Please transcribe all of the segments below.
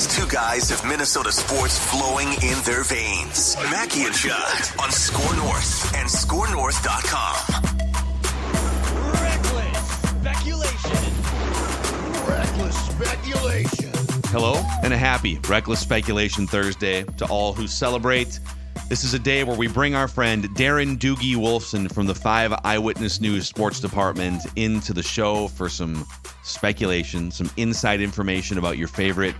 These two guys have Minnesota sports flowing in their veins. Mackie and Judd on SKOR North and SKORNorth.com. Reckless speculation. Hello and a happy Reckless Speculation Thursday to all who celebrate. This is a day where we bring our friend Darren Doogie Wolfson from the 5 Eyewitness News Sports Department into the show for some speculation, some inside information about your favorite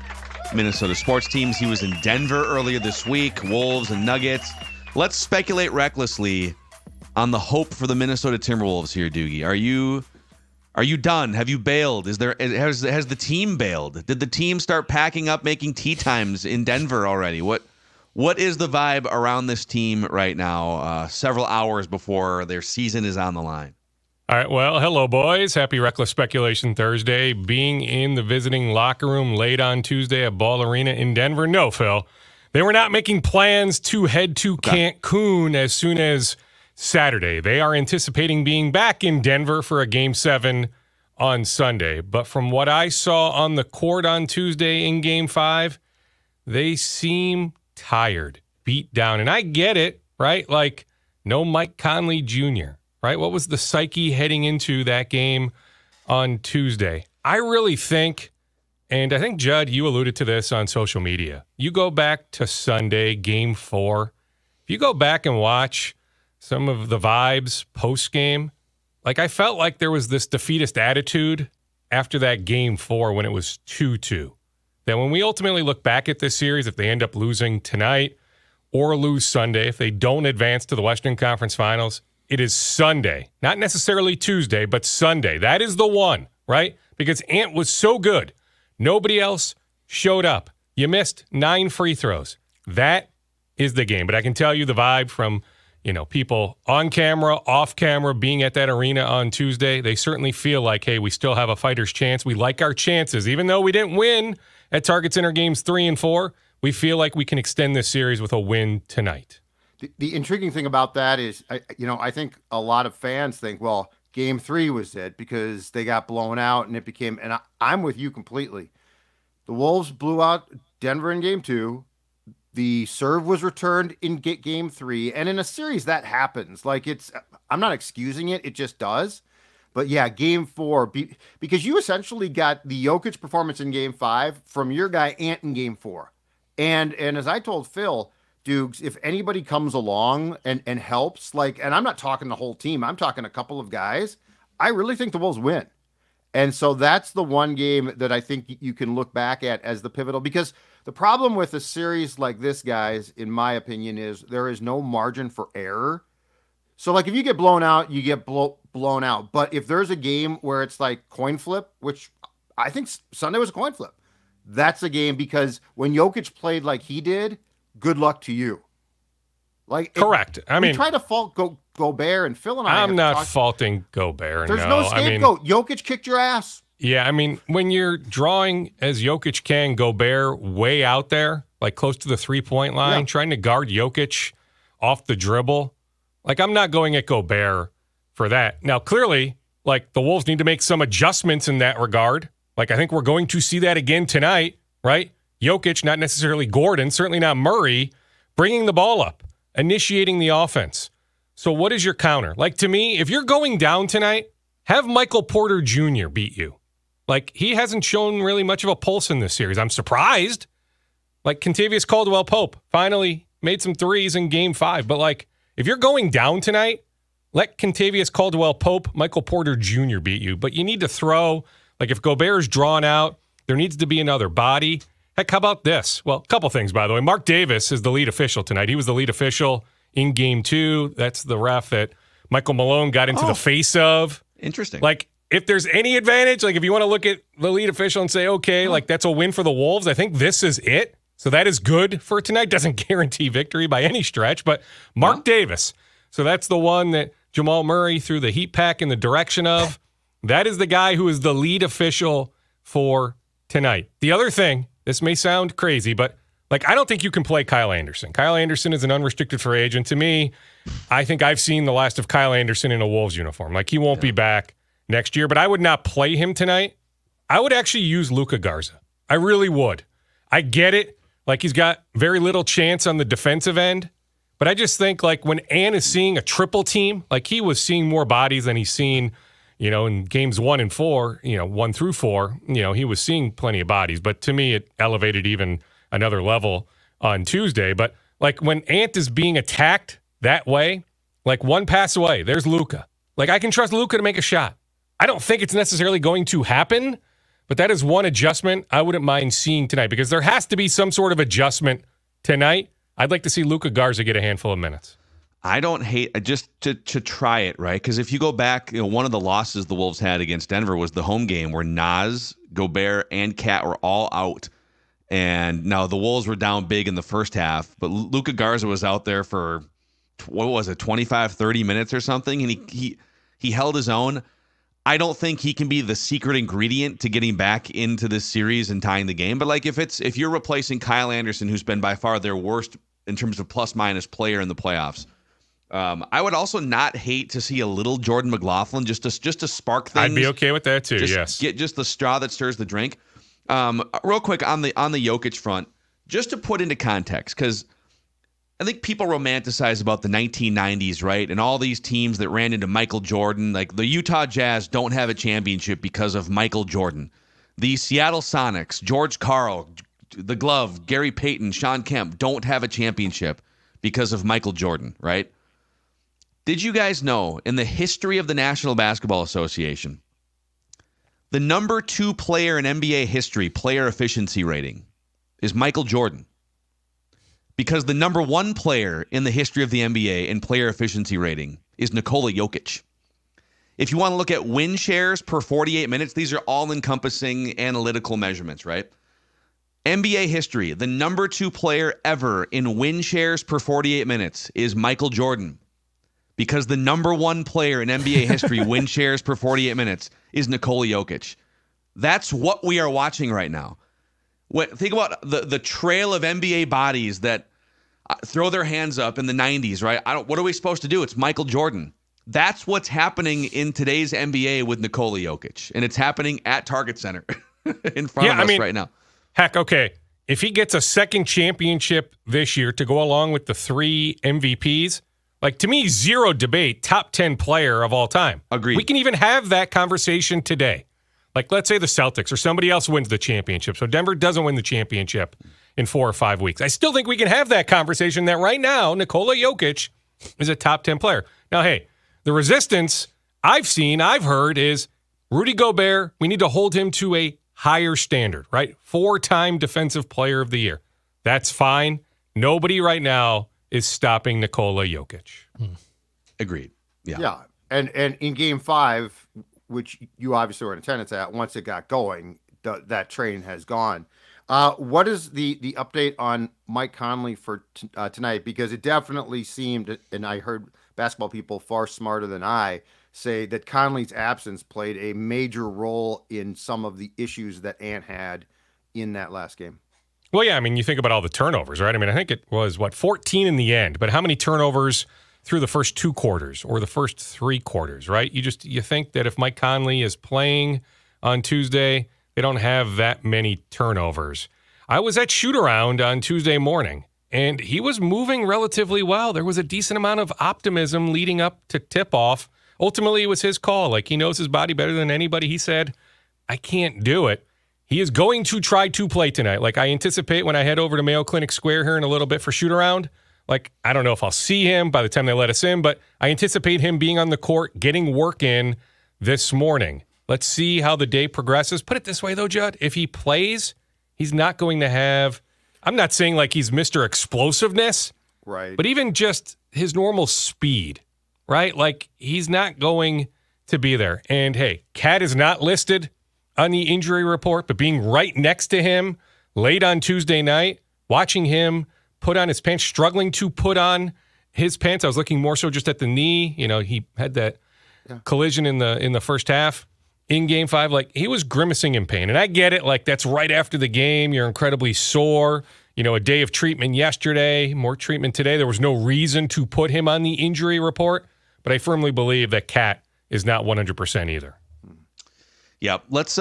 Minnesota sports teams. He was in Denver earlier this week, Wolves and Nuggets. Let's speculate recklessly on the hope for the Minnesota Timberwolves here, Doogie. Are you done? Have you bailed? Has the team bailed? Did the team start packing up, making tea times in Denver already? What is the vibe around this team right now, several hours before their season is on the line? All right, well, hello, boys. Happy Reckless Speculation Thursday. Being in the visiting locker room late on Tuesday at Ball Arena in Denver? No, Phil. They were not making plans to head to Cancun as soon as Saturday. They are anticipating being back in Denver for a Game 7 on Sunday. But from what I saw on the court on Tuesday in Game 5, they seem tired, beat down. And I get it, right? Like, no Mike Conley Jr., right? What was the psyche heading into that game on Tuesday? I really think, and I think, Judd, you alluded to this on social media. You go back to Sunday, Game 4. If you go back and watch some of the vibes post-game, like, I felt like there was this defeatist attitude after that Game 4 when it was 2-2. That when we ultimately look back at this series, if they end up losing tonight or lose Sunday, if they don't advance to the Western Conference Finals, it is Sunday. Not necessarily Tuesday, but Sunday. That is the one, right? Because Ant was so good. Nobody else showed up. You missed 9 free throws. That is the game. But I can tell you the vibe from, people on camera, off camera, being at that arena on Tuesday, they certainly feel like, hey, we still have a fighter's chance. We like our chances. Even though we didn't win at Target Center Games 3 and 4, we feel like we can extend this series with a win tonight. The intriguing thing about that is, I think a lot of fans think, well, Game 3 was it because they got blown out and it became, and I'm with you completely. The Wolves blew out Denver in Game 2. The serve was returned in Game 3. And in a series that happens. Like, I'm not excusing it. It just does. But yeah, Game 4, because you essentially got the Jokic performance in Game 5 from your guy Ant in Game 4. And as I told Phil, Dukes, if anybody comes along and helps, and I'm not talking the whole team, I'm talking a couple of guys, I really think the Wolves win. And so that's the one game that I think you can look back at as the pivotal, because the problem with a series like this, guys, in my opinion, is there is no margin for error. So, if you get blown out, you get blown out. But if there's a game where it's like coin flip, which I think Sunday was a coin flip, that's a game, because when Jokic played like he did, good luck to you. Correct. We try to fault Gobert, and Phil and I'm not faulting Gobert. There's no scapegoat. Jokic kicked your ass. Yeah, when you're drawing, as Jokic can, Gobert way out there, close to the three-point line, trying to guard Jokic off the dribble, I'm not going at Gobert for that. Now, clearly, the Wolves need to make some adjustments in that regard. I think we're going to see that again tonight, right? Jokic, not necessarily Gordon, certainly not Murray, bringing the ball up, initiating the offense. So what is your counter? To me, if you're going down tonight, have Michael Porter Jr. beat you. He hasn't shown really much of a pulse in this series. I'm surprised. Kentavious Caldwell-Pope finally made some threes in Game 5. But, if you're going down tonight, let Kentavious Caldwell-Pope, Michael Porter Jr. beat you. But you need to throw, if Gobert's drawn out, there needs to be another body. Heck, how about this? Well, a couple things, by the way. Mark Davis is the lead official tonight. He was the lead official in Game 2. That's the ref that Michael Malone got into the face of. Interesting. If there's any advantage, if you want to look at the lead official and say, okay, that's a win for the Wolves, I think this is it. So that is good for tonight. Doesn't guarantee victory by any stretch, but Mark Davis. So that's the one that Jamal Murray threw the heat pack in the direction of. That is the guy who is the lead official for tonight. The other thing, this may sound crazy, but I don't think you can play Kyle Anderson. Kyle Anderson is an unrestricted free agent. To me, I think I've seen the last of Kyle Anderson in a Wolves uniform. He won't be back next year, but I would not play him tonight. I would actually use Luka Garza. I really would. I get it. Like, he's got very little chance on the defensive end. But I just think, like, when Ant is seeing a triple team, like, he was seeing more bodies than he's seen, in games 1 and 4, 1 through 4, he was seeing plenty of bodies. But to me, it elevated even another level on Tuesday. But, like, when Ant is being attacked that way, like, one pass away, there's Luka. Like, I can trust Luka to make a shot. I don't think it's necessarily going to happen, but that is one adjustment I wouldn't mind seeing tonight, because there has to be some sort of adjustment tonight. I'd like to see Luka Garza get a handful of minutes. I don't hate just to try it, right? Because if you go back, one of the losses the Wolves had against Denver was the home game where Naz, Gobert, and Cat were all out. And now the Wolves were down big in the first half, but Luka Garza was out there for, 25, 30 minutes or something, and he held his own. I don't think he can be the secret ingredient to getting back into this series and tying the game. But like if you're replacing Kyle Anderson, who's been by far their worst in terms of plus-minus player in the playoffs, I would also not hate to see a little Jordan McLaughlin just to spark things. I'd be okay with that too. Yes, get just the straw that stirs the drink. Real quick on the Jokic front, just to put into context, because I think people romanticize about the 1990s, right? And all these teams that ran into Michael Jordan. Like the Utah Jazz don't have a championship because of Michael Jordan. The Seattle Sonics, George Karl, the Glove, Gary Payton, Sean Kemp don't have a championship because of Michael Jordan, right? Did you guys know, in the history of the National Basketball Association, the number 2 player in NBA history, player efficiency rating, is Michael Jordan? Because the number 1 player in the history of the NBA in player efficiency rating is Nikola Jokic. If you want to look at win shares per 48 minutes, these are all-encompassing analytical measurements, right? NBA history, the number 2 player ever in win shares per 48 minutes is Michael Jordan. Because the number 1 player in NBA history, win shares per 48 minutes, is Nikola Jokic. That's what we are watching right now. Think about the trail of NBA bodies that throw their hands up in the 90s, right? What are we supposed to do? It's Michael Jordan. That's what's happening in today's NBA with Nikola Jokic, and it's happening at Target Center in front of us right now. Heck, okay. If he gets a second championship this year to go along with the 3 MVPs, like, to me, zero debate, top 10 player of all time. Agreed. We can even have that conversation today. Like, let's say the Celtics or somebody else wins the championship. So Denver doesn't win the championship in 4 or 5 weeks. I still think we can have that conversation that right now, Nikola Jokic is a top 10 player. Now, hey, the resistance I've heard is Rudy Gobert, we need to hold him to a higher standard, right? 4-time defensive player of the year. That's fine. Nobody right now is stopping Nikola Jokic. Agreed. Yeah. Yeah. And in game 5, which you obviously were in attendance at, once it got going, that train has gone. What is the update on Mike Conley for tonight? Because it definitely seemed, and I heard basketball people far smarter than I say, that Conley's absence played a major role in some of the issues that Ant had in that last game. Well, yeah, I mean, you think about all the turnovers, right? I mean, I think it was, 14 in the end, but how many turnovers through the first 2 quarters or the first 3 quarters, right? You think that if Mike Conley is playing on Tuesday, they don't have that many turnovers. I was at shoot-around on Tuesday morning, and he was moving relatively well. There was a decent amount of optimism leading up to tip-off. Ultimately, it was his call. Like, he knows his body better than anybody. He said, I can't do it. He is going to try to play tonight. Like, I anticipate when I head over to Mayo Clinic Square here in a little bit for shoot-around, like, I don't know if I'll see him by the time they let us in, but I anticipate him being on the court, getting work in this morning. Let's see how the day progresses. Put it this way, though, Judd. If he plays, he's not going to have, I'm not saying like he's Mr. Explosiveness, right? But even just his normal speed, right? Like, he's not going to be there. And, hey, Cat is not listed on the injury report, but being right next to him late on Tuesday night, watching him put on his pants, struggling to put on his pants. I was looking more so just at the knee. You know, he had that collision in the first half in game 5. Like, he was grimacing in pain. And I get it. Like, that's right after the game. You're incredibly sore. You know, a day of treatment yesterday, more treatment today. There was no reason to put him on the injury report. But I firmly believe that Cat is not 100% either. Yep. Let's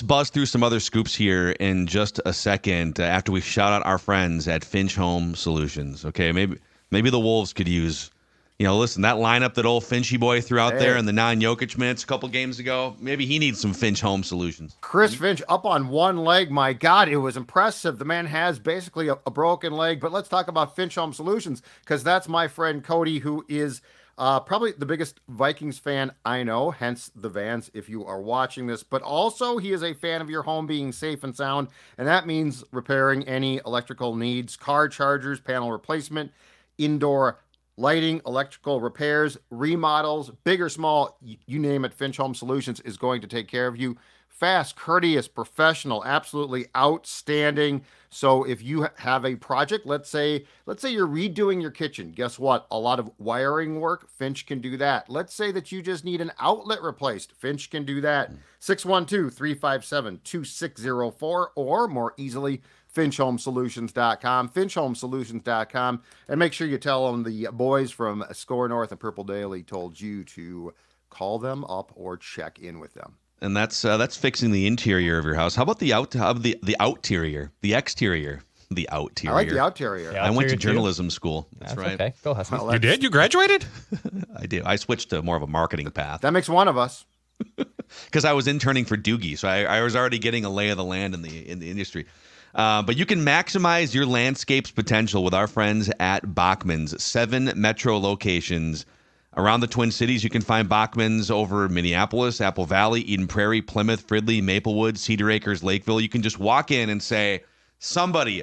buzz through some other scoops here in just a second after we shout out our friends at Finch Home Solutions. Okay, maybe the Wolves could use, listen, that lineup that old Finchy boy threw out there in the non-Jokic minutes a couple games ago, maybe he needs some Finch Home Solutions. Chris Finch up on one leg. My God, it was impressive. The man has basically a broken leg, but let's talk about Finch Home Solutions because that's my friend Cody, who is probably the biggest Vikings fan I know, hence the Vans if you are watching this. But also he is a fan of your home being safe and sound, and that means repairing any electrical needs, car chargers, panel replacement, indoor lighting, electrical repairs, remodels, big or small, you name it, Finch Home Solutions is going to take care of you. Fast, courteous, professional, absolutely outstanding. So if you have a project, let's say you're redoing your kitchen, guess what? A lot of wiring work, Finch can do that. Let's say that you just need an outlet replaced, Finch can do that. 612-357-2604 or more easily, FinchHomeSolutions.com, FinchHomeSolutions.com, and make sure you tell them the boys from SKOR North and Purple Daily told you to call them up or check in with them. And that's fixing the interior of your house. How about the outerior, the exterior, the outerior? I like the outerior. I went to journalism school. That's right. Okay, go Huskies. You did? You graduated? I did. I switched to more of a marketing path. That makes one of us. Because I was interning for Doogie, so I was already getting a lay of the land in the industry. But you can maximize your landscape's potential with our friends at Bachman's. 7 metro locations around the Twin Cities. You can find Bachman's over Minneapolis, Apple Valley, Eden Prairie, Plymouth, Fridley, Maplewood, Cedar Acres, Lakeville. You can just walk in and say, somebody,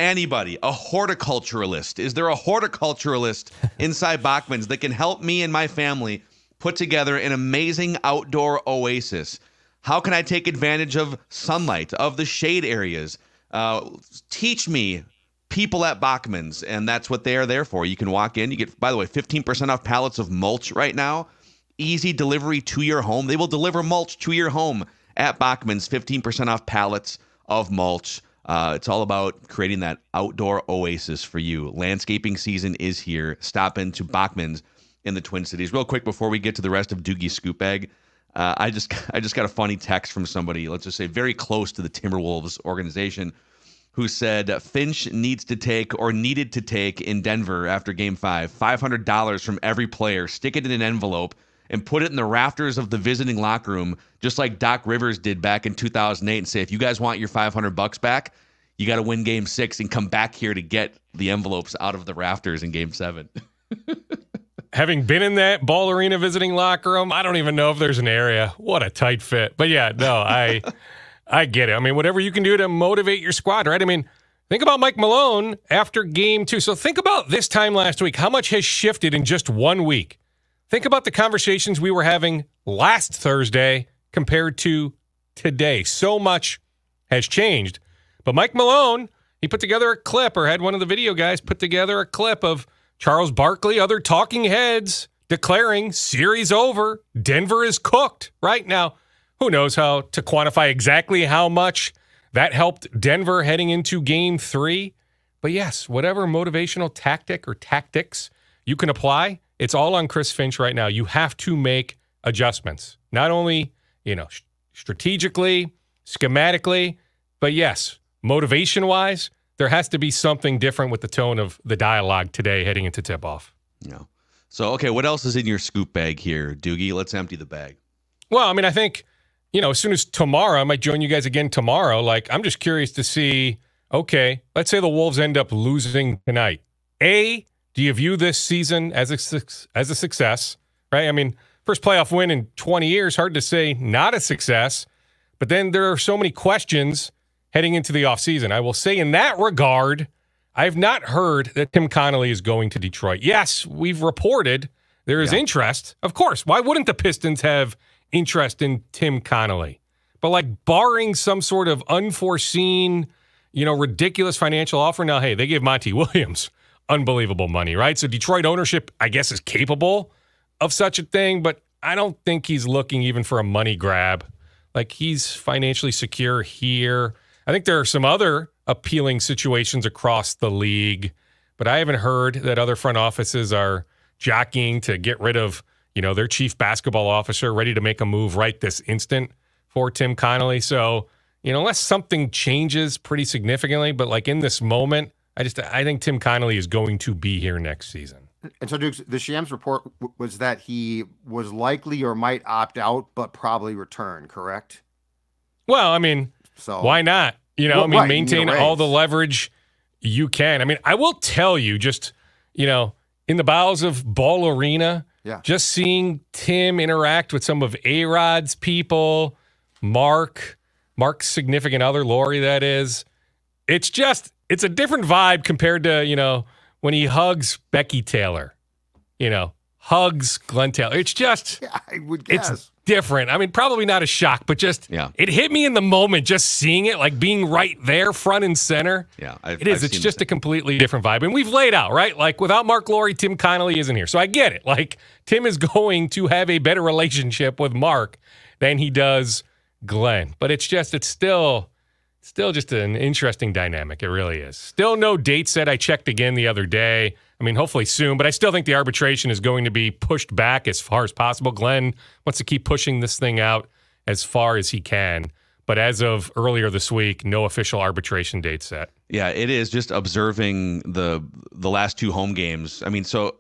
anybody, a horticulturalist. Is there a horticulturalist inside Bachman's that can help me and my family put together an amazing outdoor oasis? How can I take advantage of sunlight, of the shade areas? Teach me, people at Bachman's, and that's what they are there for. You can walk in. You get, by the way, 15% off pallets of mulch right now. Easy delivery to your home. They will deliver mulch to your home at Bachman's. 15% off pallets of mulch. It's all about creating that outdoor oasis for you. Landscaping season is here. Stop into Bachman's in the Twin Cities. Real quick before we get to the rest of Doogie's scoop bag, I just got a funny text from somebody, let's just say very close to the Timberwolves organization, who said Finch needed to take in Denver after Game 5, $500 from every player, stick it in an envelope, and put it in the rafters of the visiting locker room, just like Doc Rivers did back in 2008, and say, if you guys want your $500 back, you got to win Game 6 and come back here to get the envelopes out of the rafters in Game 7. Having been in that Ball Arena visiting locker room, I don't even know if there's an area. What a tight fit. But yeah, no, I get it. I mean, whatever you can do to motivate your squad, right? I mean, think about Mike Malone after Game 2. So think about this time last week. How much has shifted in just 1 week? Think about the conversations we were having last Thursday compared to today. So much has changed. But Mike Malone, he put together a clip, or had one of the video guys put together a clip of Charles Barkley, other talking heads declaring series over. Denver is cooked right now. Who knows how to quantify exactly how much that helped Denver heading into Game 3. But yes, whatever motivational tactic or tactics you can apply, it's all on Chris Finch right now. You have to make adjustments, not only, strategically, schematically, but yes, motivation-wise, there has to be something different with the tone of the dialogue today heading into tip-off. Yeah. So, okay, what else is in your scoop bag here, Doogie? Let's empty the bag. Well, I mean, I think, as soon as tomorrow, I might join you guys again tomorrow. I'm just curious to see, okay, let's say the Wolves end up losing tonight. A, do you view this season as a success, right? I mean, first playoff win in 20 years, hard to say not a success. But then there are so many questions heading into the offseason. I will say in that regard, I have not heard that Tim Connolly is going to Detroit. Yes, we've reported there is interest. Of course, why wouldn't the Pistons have interest in Tim Connolly? But barring some sort of unforeseen, ridiculous financial offer, now, hey, they gave Monty Williams unbelievable money, right? So Detroit ownership, I guess, is capable of such a thing, but I don't think he's looking even for a money grab. He's financially secure here. I think there are some other appealing situations across the league, but I haven't heard that other front offices are jockeying to get rid of, their chief basketball officer, ready to make a move right this instant for Tim Connolly. So, unless something changes pretty significantly, but like in this moment, I think Tim Connolly is going to be here next season. And so, Dukes, the Shams report was that he was likely or might opt out, but probably return, correct? Well, I mean, so why not? Right, maintain all the leverage you can. I mean, I will tell you, just, in the bowels of Ball Arena, just seeing Tim interact with some of A-Rod's people, Mark's significant other, Lori, that is, it's a different vibe compared to, when he hugs Becky Taylor, hugs Glenn Taylor. It's just, I would guess. It's different. I mean, probably not a shock, but just, it hit me in the moment, just seeing it, like being right there, front and center. Yeah, it's just a completely different vibe. And we've laid out, right? Like, without Mark Lowry, Tim Connolly isn't here. So I get it. Like, Tim is going to have a better relationship with Mark than he does Glenn. But it's still just an interesting dynamic. It really is. Still no date set. I checked again the other day. I mean, hopefully soon, but I still think the arbitration is going to be pushed back as far as possible. Glenn wants to keep pushing this thing out as far as he can. But as of earlier this week, no official arbitration date set. Yeah, it is just observing the last two home games. I mean, so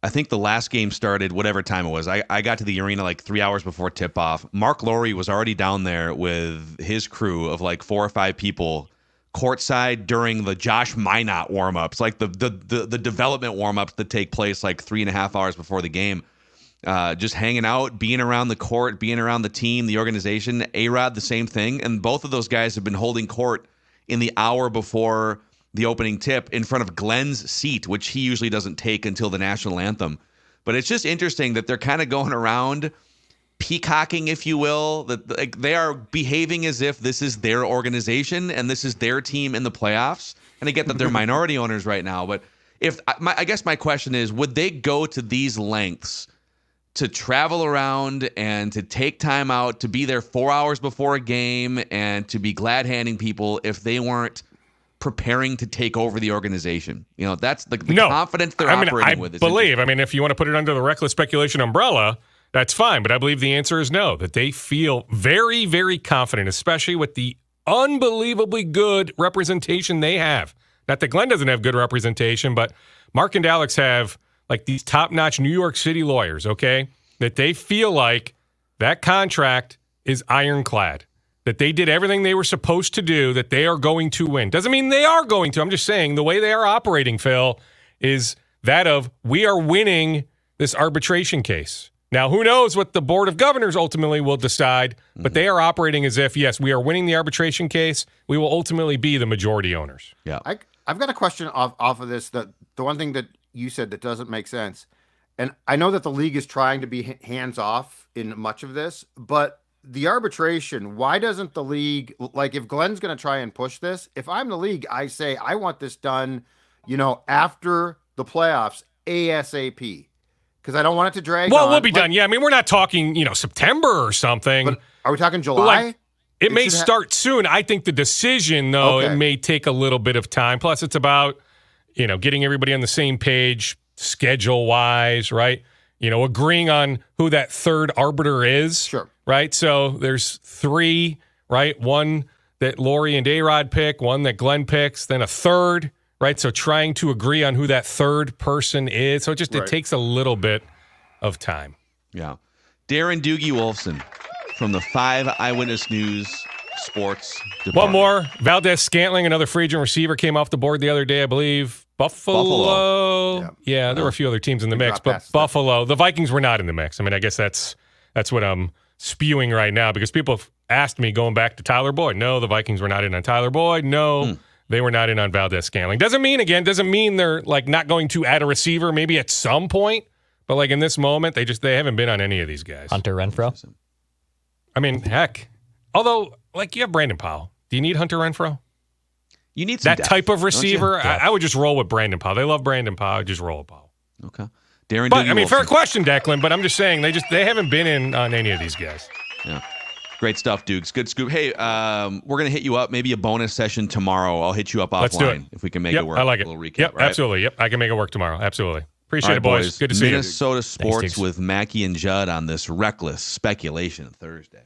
I think the last game started whatever time it was. I got to the arena like 3 hours before tip-off. Mark Lowry was already down there with his crew of like 4 or 5 people courtside during the Josh Minot warm-ups, like the development warm-ups that take place like 3.5 hours before the game. Just hanging out, being around the court, being around the team, the organization. A-Rod, the same thing. And both of those guys have been holding court in the hour before the opening tip in front of Glenn's seat, which he usually doesn't take until the national anthem. But it's just interesting that they're kind of going around peacocking, if you will, that like they are behaving as if this is their organization and this is their team in the playoffs. And I get that they're minority owners right now, but I guess my question is, would they go to these lengths to travel around and to take time out to be there 4 hours before a game and to be glad handing people if they weren't preparing to take over the organization? That's the confidence they're operating with. If you want to put it under the reckless speculation umbrella, that's fine. But I believe the answer is no, that they feel very, very confident, especially with the unbelievably good representation they have. Not that Glenn doesn't have good representation, but Mark and Alex have like these top-notch New York City lawyers, okay, that they feel like that contract is ironclad, that they did everything they were supposed to do, that they are going to win. Doesn't mean they are going to. I'm just saying the way they are operating, Phil, is that of we are winning this arbitration case. Now, who knows what the Board of Governors ultimately will decide, but they are operating as if, yes, we are winning the arbitration case. We will ultimately be the majority owners. Yeah. I've got a question off of this. The one thing that you said that doesn't make sense, and I know that the league is trying to be hands-off in much of this, but the arbitration, why doesn't the league, like if Glenn's going to try and push this, if I'm the league, I say I want this done, after the playoffs, ASAP. Because I don't want it to drag on. We'll be done. Yeah, I mean, we're not talking, September or something. But are we talking July? It may start soon. I think the decision, though, It may take a little bit of time. Plus, it's about, getting everybody on the same page schedule-wise, right? Agreeing on who that third arbiter is. Sure. Right? So there's 3, right? One that Lori and A-Rod pick, one that Glenn picks, then a third. Right, so trying to agree on who that third person is. So it takes a little bit of time. Yeah. Darren Doogie Wolfson from the 5 Eyewitness News Sports Department. One more. Valdez Scantling, another free agent receiver, came off the board the other day, I believe. Buffalo. Yeah, there were a few other teams in the mix, but Buffalo. The Vikings were not in the mix. I mean, I guess that's what I'm spewing right now because people have asked me going back to Tyler Boyd. No, the Vikings were not in on Tyler Boyd. No. They were not in on Valdez Scantling. Doesn't mean they're like not going to add a receiver maybe at some point, but like in this moment, they haven't been on any of these guys. Hunter Renfrow? I mean, heck. Although, like you have Brandon Powell. Do you need Hunter Renfrow? You need some that depth, type of receiver. I would just roll with Brandon Powell. They love Brandon Powell. Just roll with Powell. Okay. Darren But Doogie I mean, Wolfson. fair question, Declan, but I'm just saying they haven't been in on any of these guys. Yeah. Great stuff, Dukes. Good scoop. Hey, we're going to hit you up. Maybe a bonus session tomorrow. I'll hit you up Let's do it. offline if we can make it work. I like it. A little recap, Yep, right? absolutely. Yep, I can make it work tomorrow. Absolutely. Appreciate All right, it, boys. Good to see you. Minnesota Sports Thanks, with Mackie and Judd on this Reckless Speculation Thursday.